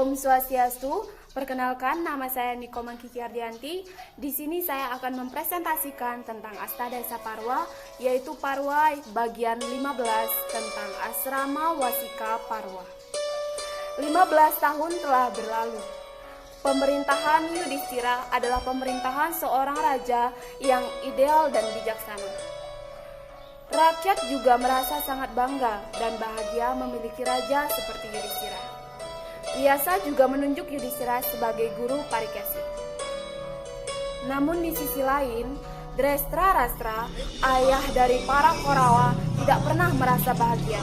Om Swastiastu, perkenalkan nama saya Niko Mangkiki Ardianti. Di sini saya akan mempresentasikan tentang Astadesa Parwa, yaitu Parwa bagian 15 tentang Asrama Wasika Parwa. 15 tahun telah berlalu. Pemerintahan Yudhistira adalah pemerintahan seorang raja yang ideal dan bijaksana. Rakyat juga merasa sangat bangga dan bahagia memiliki raja seperti Yudhistira. Vyasa juga menunjuk Yudhistira sebagai guru Parikesi. Namun di sisi lain, Drestharashtra, ayah dari para Korawa, tidak pernah merasa bahagia.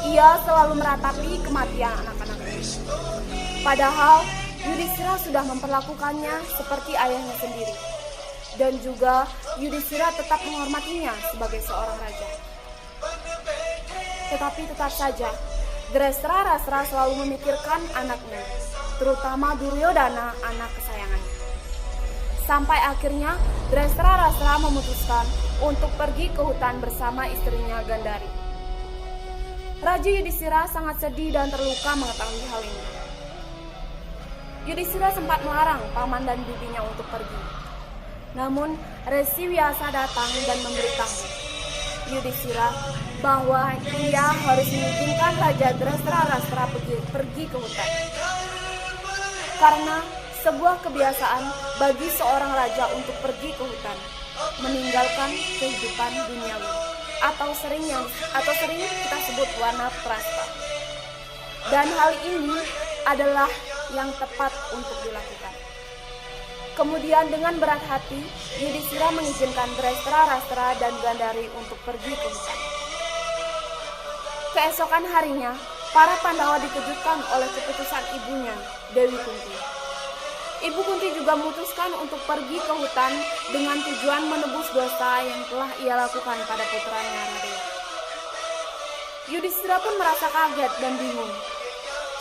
Ia selalu meratapi kematian anak-anaknya. Padahal Yudhistira sudah memperlakukannya seperti ayahnya sendiri. Dan juga Yudhistira tetap menghormatinya sebagai seorang raja. Tetapi tetap saja, Drestharashtra selalu memikirkan anaknya, terutama Duryodhana, anak kesayangannya. Sampai akhirnya Drestharashtra memutuskan untuk pergi ke hutan bersama istrinya Gandhari. Raja Yudhistira sangat sedih dan terluka mengetahui hal ini. Yudhistira sempat melarang paman dan bibinya untuk pergi. Namun Resi Vyasa datang dan memberitahu Yudhistira bahwa ia harus mengizinkan Raja Drestharashtra pergi ke hutan. Karena sebuah kebiasaan bagi seorang raja untuk pergi ke hutan, meninggalkan kehidupan duniawi atau sering kita sebut wanaprastha. Dan hal ini adalah yang tepat untuk dilakukan. Kemudian dengan berat hati, Yudhistira mengizinkan Drestharashtra dan Gandhari untuk pergi ke hutan. Keesokan harinya, para Pandawa dikejutkan oleh keputusan ibunya, Dewi Kunti. Ibu Kunti juga memutuskan untuk pergi ke hutan dengan tujuan menebus dosa yang telah ia lakukan pada putranya Radeya. Yudhistira pun merasa kaget dan bingung.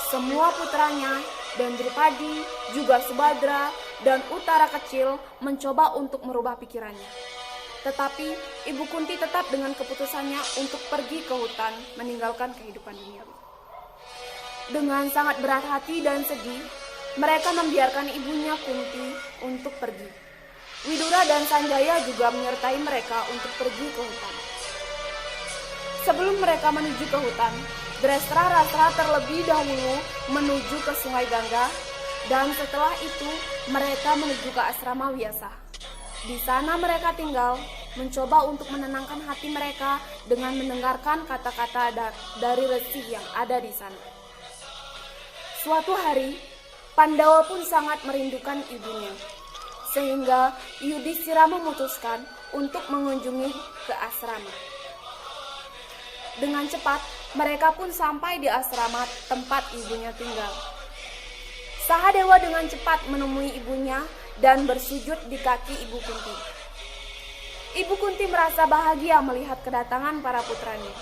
Semua putranya, dan Drupadi, juga Subhadra, dan Uttara kecil mencoba untuk merubah pikirannya. Tetapi Ibu Kunti tetap dengan keputusannya untuk pergi ke hutan meninggalkan kehidupan duniawi. Dengan sangat berat hati dan sedih, mereka membiarkan ibunya Kunti untuk pergi. Widura dan Sanjaya juga menyertai mereka untuk pergi ke hutan. Sebelum mereka menuju ke hutan, Drestharashtra terlebih dahulu menuju ke Sungai Gangga, dan setelah itu mereka menuju ke asrama Vyasa. Di sana mereka tinggal, mencoba untuk menenangkan hati mereka dengan mendengarkan kata-kata dari resi yang ada di sana. Suatu hari, Pandawa pun sangat merindukan ibunya, sehingga Yudhistira memutuskan untuk mengunjungi ke asrama. Dengan cepat, mereka pun sampai di asrama tempat ibunya tinggal. Sahadewa dengan cepat menemui ibunya dan bersujud di kaki Ibu Kunti. Ibu Kunti merasa bahagia melihat kedatangan para putranya.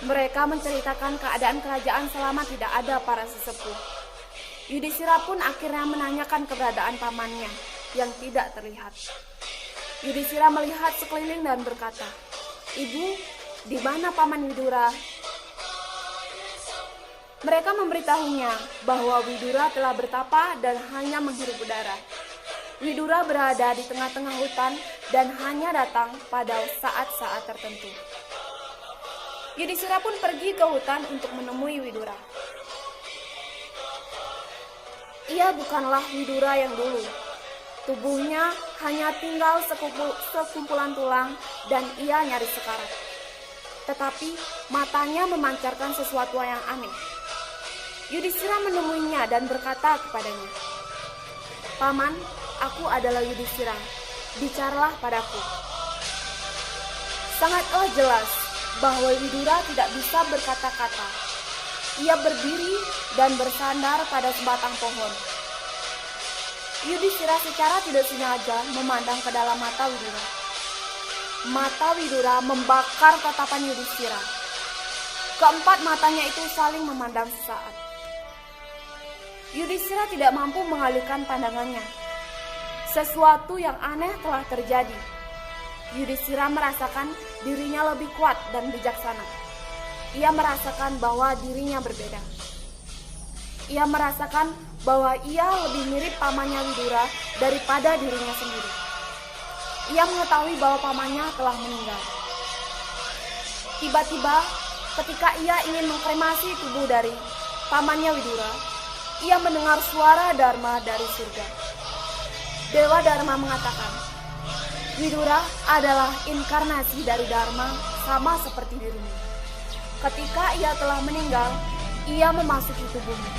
Mereka menceritakan keadaan kerajaan selama tidak ada para sesepuh. Yudhistira pun akhirnya menanyakan keberadaan pamannya yang tidak terlihat. Yudhistira melihat sekeliling dan berkata, "Ibu, di mana paman Widura?" Mereka memberitahunya bahwa Widura telah bertapa dan hanya menghirup udara. Widura berada di tengah-tengah hutan dan hanya datang pada saat-saat tertentu. Yudhistira pun pergi ke hutan untuk menemui Widura. Ia bukanlah Widura yang dulu. Tubuhnya hanya tinggal sekumpulan tulang dan ia nyaris sekarat. Tetapi matanya memancarkan sesuatu yang aneh. Yudhistira menemuinya dan berkata kepadanya, "Paman, aku adalah Yudhistira. Bicaralah padaku." Sangatlah jelas bahwa Widura tidak bisa berkata-kata. Ia berdiri dan bersandar pada sebatang pohon. Yudhistira secara tidak sengaja memandang ke dalam mata Widura. Mata Widura membakar tatapan Yudhistira. Keempat matanya itu saling memandang sesaat. Yudhistira tidak mampu mengalihkan pandangannya. Sesuatu yang aneh telah terjadi. Yudhistira merasakan dirinya lebih kuat dan bijaksana. Ia merasakan bahwa dirinya berbeda. Ia merasakan bahwa ia lebih mirip pamannya Widura daripada dirinya sendiri. Ia mengetahui bahwa pamannya telah meninggal. Tiba-tiba, ketika ia ingin mengkremasi tubuh dari pamannya Widura, ia mendengar suara Dharma dari surga. Dewa Dharma mengatakan, Widura adalah inkarnasi dari Dharma sama seperti dirimu. Ketika ia telah meninggal, ia memasuki tubuhmu.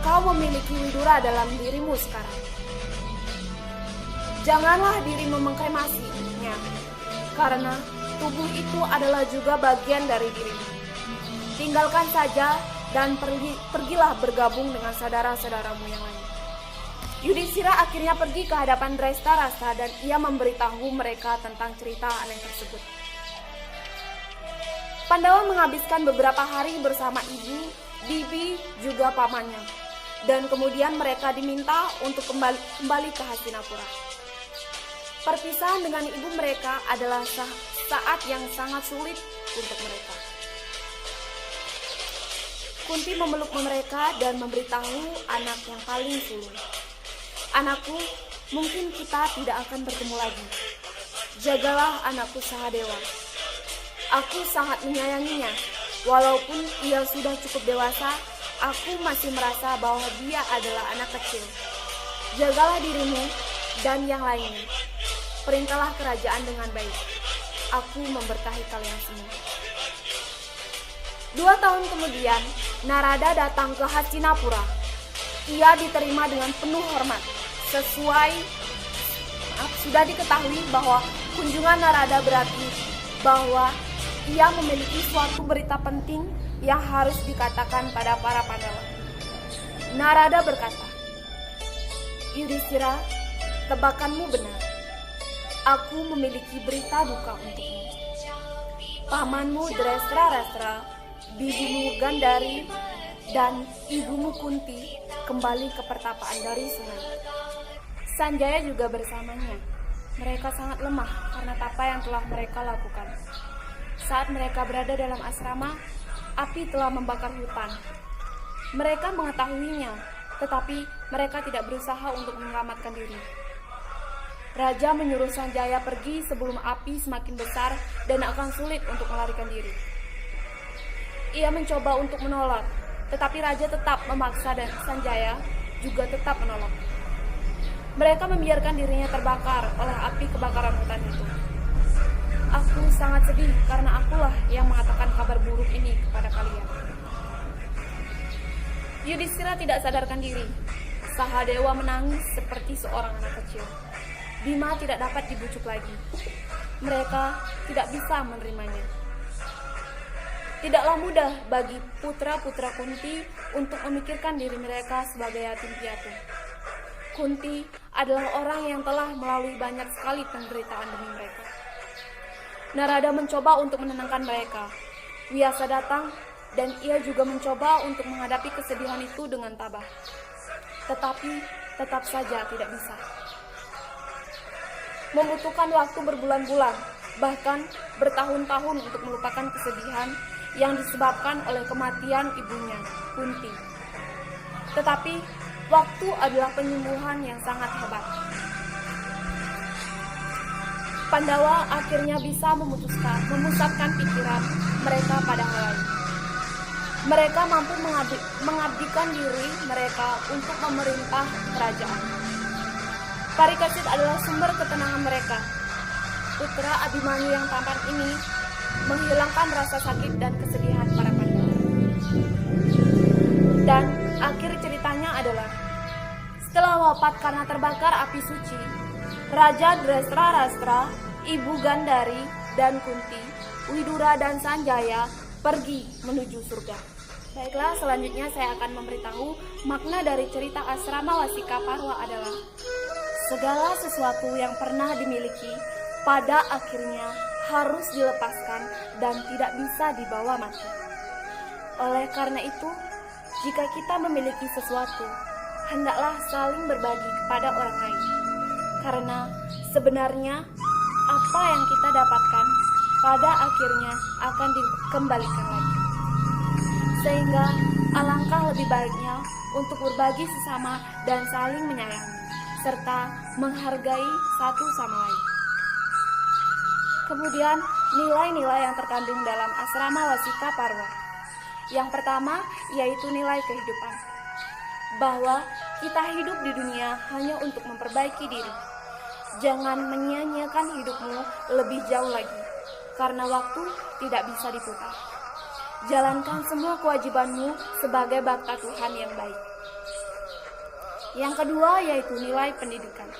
Kau memiliki Widura dalam dirimu sekarang. Janganlah dirimu mengkremasinya, karena tubuh itu adalah juga bagian dari dirimu. Tinggalkan saja dan pergilah bergabung dengan saudara-saudaramu yang lain. Yudhishthira akhirnya pergi ke hadapan Drestarsata dan ia memberitahu mereka tentang cerita aneh tersebut. Pandawa menghabiskan beberapa hari bersama ibu, bibi, juga pamannya. Dan kemudian mereka diminta untuk kembali ke Hastinapura. Perpisahan dengan ibu mereka adalah saat yang sangat sulit untuk mereka. Kunti memeluk mereka dan memberitahu anak yang paling sulung. Anakku, mungkin kita tidak akan bertemu lagi. Jagalah anakku Sahadewa. Aku sangat menyayanginya. Walaupun ia sudah cukup dewasa, aku masih merasa bahwa dia adalah anak kecil. Jagalah dirimu dan yang lainnya. Perintahlah kerajaan dengan baik. Aku memberkahi kalian semua. 2 tahun kemudian, Narada datang ke Hastinapura. Ia diterima dengan penuh hormat. Sudah diketahui bahwa kunjungan Narada berarti bahwa ia memiliki suatu berita penting yang harus dikatakan pada para Pandawa. Narada berkata, Yudhishthira, tebakanmu benar. Aku memiliki berita duka untukmu. Pamanmu Drestarsata, bibimu Gandhari, dan ibumu Kunti kembali ke pertapaan dari sungai. Sanjaya juga bersamanya. Mereka sangat lemah karena tapa yang telah mereka lakukan. Saat mereka berada dalam asrama, api telah membakar hutan. Mereka mengetahuinya, tetapi mereka tidak berusaha untuk menyelamatkan diri. Raja menyuruh Sanjaya pergi sebelum api semakin besar dan akan sulit untuk melarikan diri. Ia mencoba untuk menolak, tetapi Raja tetap memaksa dan Sanjaya juga tetap menolak. Mereka membiarkan dirinya terbakar oleh api kebakaran hutan itu. Aku sangat sedih karena akulah yang mengatakan kabar buruk ini kepada kalian. Yudhishthira tidak sadarkan diri. Sahadewa menangis seperti seorang anak kecil. Bima tidak dapat dibujuk lagi. Mereka tidak bisa menerimanya. Tidaklah mudah bagi putra-putra Kunti untuk memikirkan diri mereka sebagai yatim piatu. Kunti adalah orang yang telah melalui banyak sekali penderitaan demi mereka. Narada mencoba untuk menenangkan mereka. Vyasa datang dan ia juga mencoba untuk menghadapi kesedihan itu dengan tabah. Tetapi tetap saja tidak bisa. Membutuhkan waktu berbulan-bulan, bahkan bertahun-tahun untuk melupakan kesedihan yang disebabkan oleh kematian ibunya, Kunti. Tetapi waktu adalah penyembuhan yang sangat hebat. Pandawa akhirnya bisa memusatkan pikiran mereka pada hal lain. Mereka mampu mengabdikan diri mereka untuk memerintah kerajaan. Parikasit adalah sumber ketenangan mereka. Putra Abhimanyu yang tampan ini menghilangkan rasa sakit dan kesedihan para Pandawa. Dan akhir ceritanya adalah setelah wafat karena terbakar api suci, Raja Drestarsata, Ibu Gandhari dan Kunti, Widura dan Sanjaya pergi menuju surga. Baiklah, selanjutnya saya akan memberitahu makna dari cerita asrama Wasika Parwa adalah segala sesuatu yang pernah dimiliki pada akhirnya harus dilepaskan dan tidak bisa dibawa mati. Oleh karena itu, jika kita memiliki sesuatu, hendaklah saling berbagi kepada orang lain. Karena sebenarnya apa yang kita dapatkan pada akhirnya akan dikembalikan lagi. Sehingga alangkah lebih baiknya untuk berbagi sesama dan saling menyayangi, serta menghargai satu sama lain. Kemudian, nilai-nilai yang terkandung dalam asrama Wasika Parwa. Yang pertama, yaitu nilai kehidupan. Bahwa kita hidup di dunia hanya untuk memperbaiki diri. Jangan menyia-nyiakan hidupmu lebih jauh lagi, karena waktu tidak bisa diputar. Jalankan semua kewajibanmu sebagai bakta Tuhan yang baik. Yang kedua, yaitu nilai pendidikan.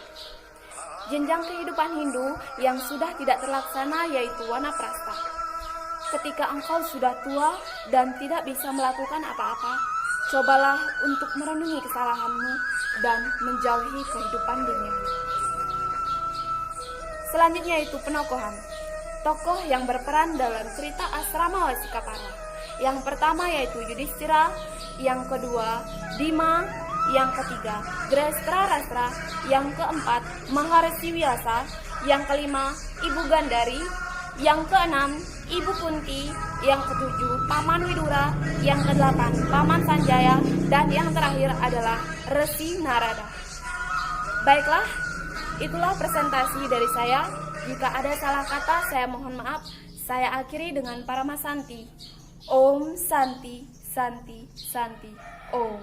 Jenjang kehidupan Hindu yang sudah tidak terlaksana yaitu wanaprastha. Ketika engkau sudah tua dan tidak bisa melakukan apa-apa, cobalah untuk merenungi kesalahanmu dan menjauhi kehidupan duniawi. Selanjutnya yaitu penokohan. Tokoh yang berperan dalam cerita asrama Wasika Parwa. Yang pertama yaitu Yudhishthira, yang kedua Bima, yang ketiga Dreshtarashtra, yang keempat Maharshi Vyasa, yang kelima Ibu Gandhari, yang keenam Ibu Kunti, yang ketujuh Paman Widura, yang kedelapan Paman Sanjaya, dan yang terakhir adalah Resi Narada. Baiklah, itulah presentasi dari saya. Jika ada salah kata, saya mohon maaf. Saya akhiri dengan Paramasanti. Om Santi, Santi, Santi, Om.